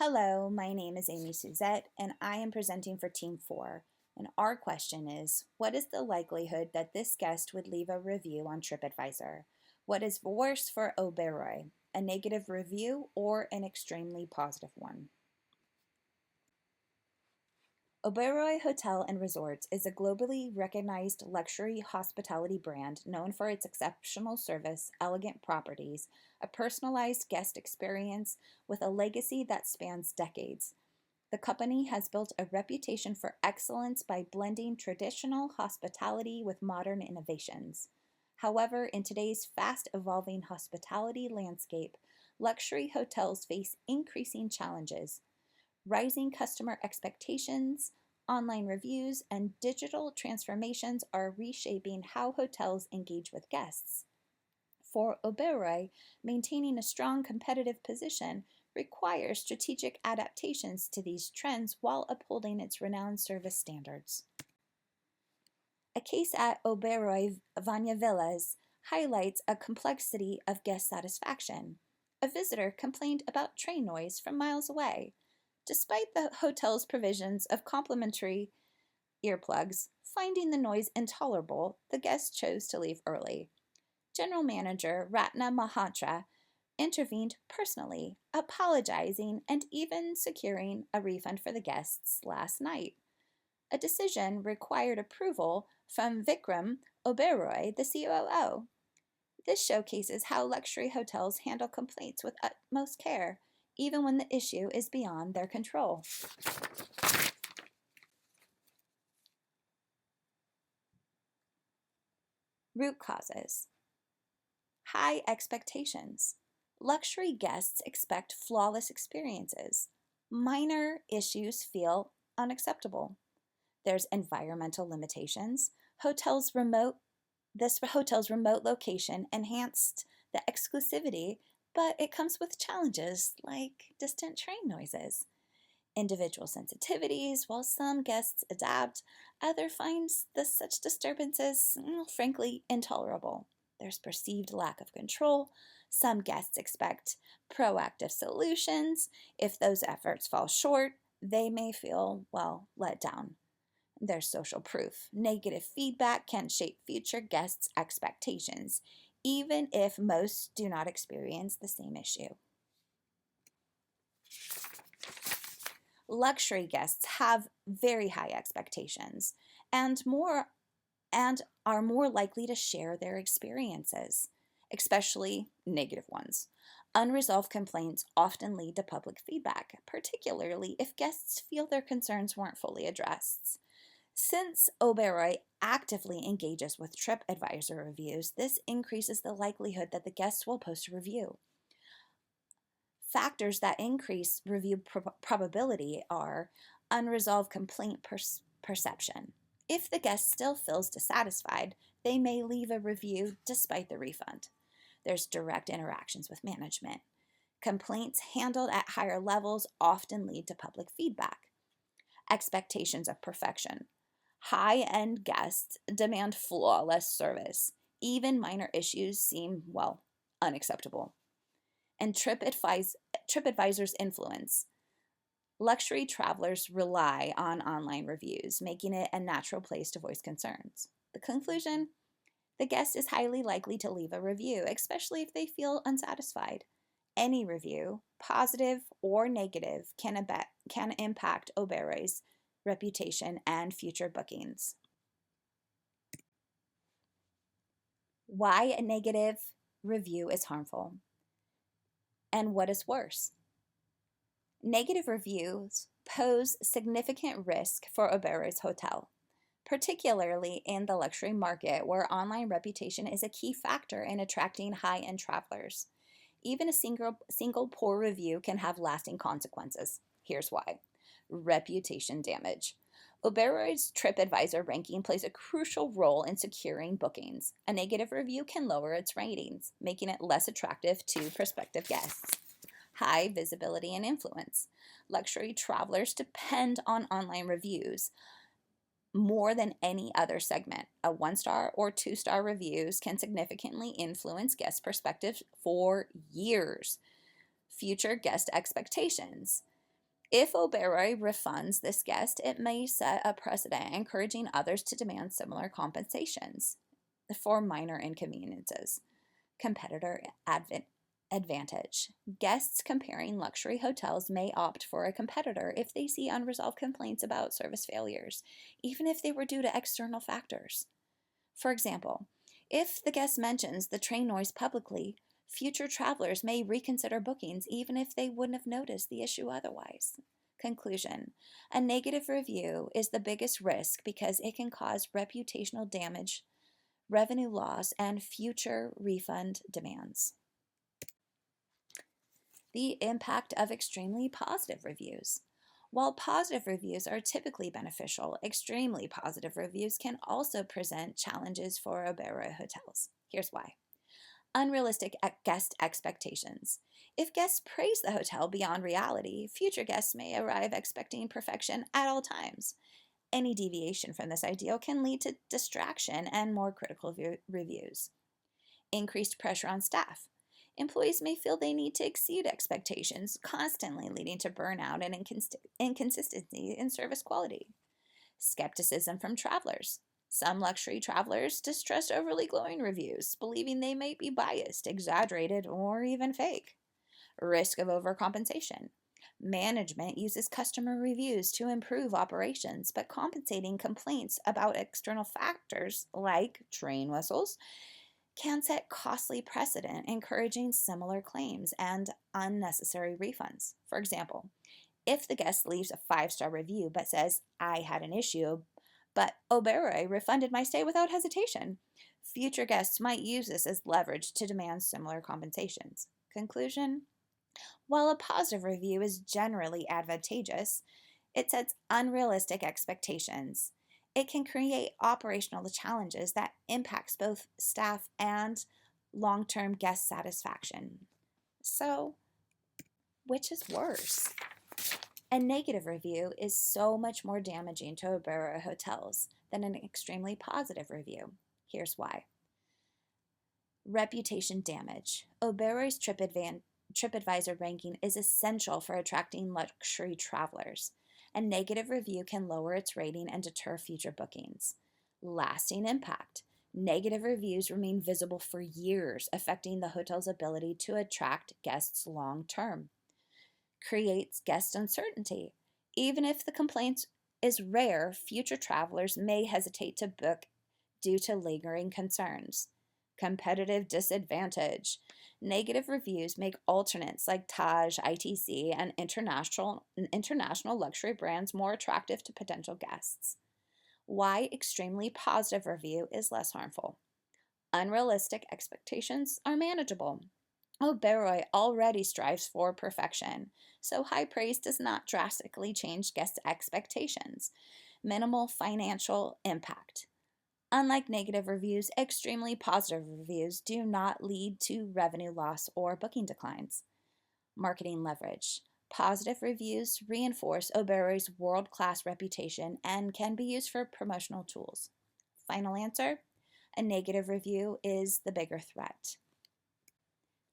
Hello, my name is Amy Suzette, and I am presenting for Team 4. And our question is, what is the likelihood that this guest would leave a review on TripAdvisor? What is worse for Oberoi, a negative review or an extremely positive one? Oberoi Hotel and Resorts is a globally recognized luxury hospitality brand known for its exceptional service, elegant properties, a personalized guest experience with a legacy that spans decades. The company has built a reputation for excellence by blending traditional hospitality with modern innovations. However, in today's fast evolving hospitality landscape, luxury hotels face increasing challenges. Rising customer expectations, online reviews, and digital transformations are reshaping how hotels engage with guests. For Oberoi, maintaining a strong competitive position requires strategic adaptations to these trends while upholding its renowned service standards. A case at Oberoi Vanya Villas highlights a complexity of guest satisfaction. A visitor complained about train noise from miles away. Despite the hotel's provisions of complimentary earplugs, finding the noise intolerable, the guest chose to leave early. General Manager Ratna Mahatra intervened personally, apologizing and even securing a refund for the guests last night. A decision required approval from Vikram Oberoi, the COO. This showcases how luxury hotels handle complaints with utmost care, even when the issue is beyond their control. Root causes. High expectations. Luxury guests expect flawless experiences. Minor issues feel unacceptable. There's environmental limitations. This hotel's remote location enhanced the exclusivity, but it comes with challenges like distant train noises. Individual sensitivities, while some guests adapt, others find such disturbances, frankly, intolerable. There's perceived lack of control. Some guests expect proactive solutions. If those efforts fall short, they may feel, let down. There's social proof. Negative feedback can shape future guests' expectations, even if most do not experience the same issue. Luxury guests have very high expectations and are more likely to share their experiences, especially negative ones. Unresolved complaints often lead to public feedback, particularly if guests feel their concerns weren't fully addressed. Since Oberoi actively engages with TripAdvisor reviews, this increases the likelihood that the guests will post a review. Factors that increase review probability are unresolved complaint perception. If the guest still feels dissatisfied, they may leave a review despite the refund. There's direct interactions with management. Complaints handled at higher levels often lead to public feedback. Expectations of perfection. High-end guests demand flawless service. Even minor issues seem, unacceptable. And TripAdvisor's influence. Luxury travelers rely on online reviews, making it a natural place to voice concerns. The conclusion? The guest is highly likely to leave a review, especially if they feel unsatisfied. Any review, positive or negative, can impact Oberoi's reputation and future bookings. Why a negative review is harmful, and what is worse? Negative reviews pose significant risk for Oberoi's hotel, particularly in the luxury market where online reputation is a key factor in attracting high-end travelers. Even a single poor review can have lasting consequences. Here's why. Reputation damage. Oberoi's TripAdvisor ranking plays a crucial role in securing bookings. A negative review can lower its ratings, making it less attractive to prospective guests. High visibility and influence. Luxury travelers depend on online reviews more than any other segment. A 1-star or 2-star reviews can significantly influence guest perspectives for years. Future guest expectations. If Oberoi refunds this guest, it may set a precedent, encouraging others to demand similar compensations for minor inconveniences. Competitor advantage. Guests comparing luxury hotels may opt for a competitor if they see unresolved complaints about service failures, even if they were due to external factors. For example, if the guest mentions the train noise publicly, future travelers may reconsider bookings even if they wouldn't have noticed the issue otherwise. Conclusion. A negative review is the biggest risk because it can cause reputational damage, revenue loss, and future refund demands. The impact of extremely positive reviews. While positive reviews are typically beneficial, extremely positive reviews can also present challenges for Oberoi hotels. Here's why. Unrealistic guest expectations. If guests praise the hotel beyond reality, future guests may arrive expecting perfection at all times. Any deviation from this ideal can lead to distraction and more critical reviews. Increased pressure on staff. Employees may feel they need to exceed expectations, constantly leading to burnout and inconsistency in service quality. Skepticism from travelers. Some luxury travelers distrust overly glowing reviews, believing they might be biased, exaggerated, or even fake. Risk of overcompensation. Management uses customer reviews to improve operations, but compensating complaints about external factors like train whistles can set costly precedent, encouraging similar claims and unnecessary refunds. For example, if the guest leaves a 5-star review but says, I had an issue, but Oberoi refunded my stay without hesitation, future guests might use this as leverage to demand similar compensations. Conclusion. While a positive review is generally advantageous, it sets unrealistic expectations. It can create operational challenges that impacts both staff and long-term guest satisfaction. So, which is worse? A negative review is so much more damaging to Oberoi hotels than an extremely positive review. Here's why. Reputation damage. Oberoi's TripAdvisor ranking is essential for attracting luxury travelers. A negative review can lower its rating and deter future bookings. Lasting impact. Negative reviews remain visible for years, affecting the hotel's ability to attract guests long term. Creates guest uncertainty. Even if the complaint is rare, future travelers may hesitate to book due to lingering concerns. Competitive disadvantage. Negative reviews make alternates like Taj, ITC, and international luxury brands more attractive to potential guests. Why extremely positive review is less harmful. Unrealistic expectations are manageable. Oberoi already strives for perfection, so high praise does not drastically change guest expectations. Minimal financial impact. Unlike negative reviews, extremely positive reviews do not lead to revenue loss or booking declines. Marketing leverage. Positive reviews reinforce Oberoi's world-class reputation and can be used for promotional tools. Final answer: a negative review is the bigger threat.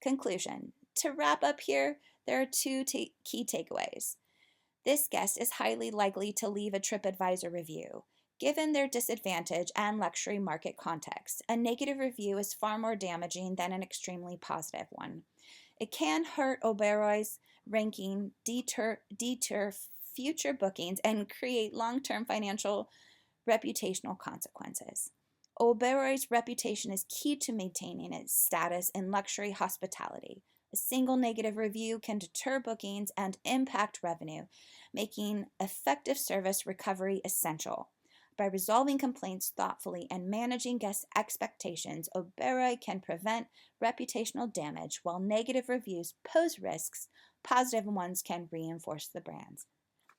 Conclusion. To wrap up here, there are two key takeaways. This guest is highly likely to leave a TripAdvisor review. Given their disadvantage and luxury market context, a negative review is far more damaging than an extremely positive one. It can hurt Oberoi's ranking, deter future bookings, and create long-term financial reputational consequences. Oberoi's reputation is key to maintaining its status in luxury hospitality. A single negative review can deter bookings and impact revenue, making effective service recovery essential. By resolving complaints thoughtfully and managing guest expectations, Oberoi can prevent reputational damage. While negative reviews pose risks, positive ones can reinforce the brands.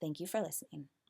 Thank you for listening.